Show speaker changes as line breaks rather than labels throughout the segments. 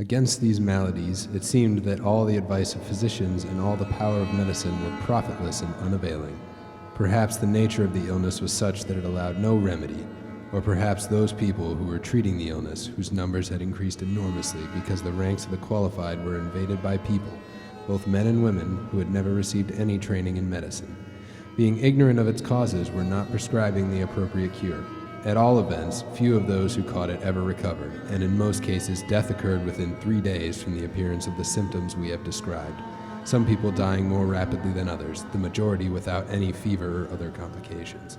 Against these maladies, it seemed that all the advice of physicians and all the power of medicine were profitless and unavailing. Perhaps the nature of the illness was such that it allowed no remedy, or perhaps those people who were treating the illness, whose numbers had increased enormously because the ranks of the qualified were invaded by people, both men and women, who had never received any training in medicine. Being ignorant of its causes, were not prescribing the appropriate cure. At all events, few of those who caught it ever recovered, and in most cases death occurred within 3 days from the appearance of the symptoms we have described, some people dying more rapidly than others, the majority without any fever or other complications.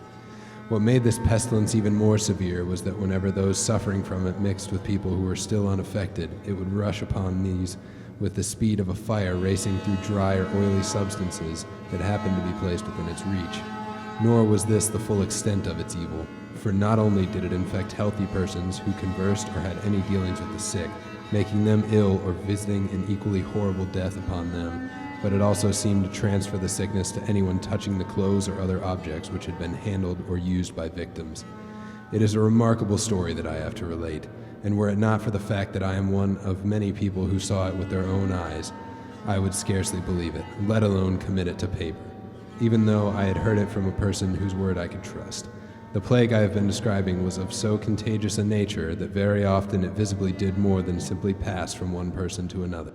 What made this pestilence even more severe was that whenever those suffering from it mixed with people who were still unaffected, it would rush upon these with the speed of a fire racing through dry or oily substances that happened to be placed within its reach. Nor was this the full extent of its evil, for not only did it infect healthy persons who conversed or had any dealings with the sick, making them ill or visiting an equally horrible death upon them, but it also seemed to transfer the sickness to anyone touching the clothes or other objects which had been handled or used by victims. It is a remarkable story that I have to relate, and were it not for the fact that I am one of many people who saw it with their own eyes, I would scarcely believe it, let alone commit it to paper, even though I had heard it from a person whose word I could trust. The plague I have been describing was of so contagious a nature that very often it visibly did more than simply pass from one person to another.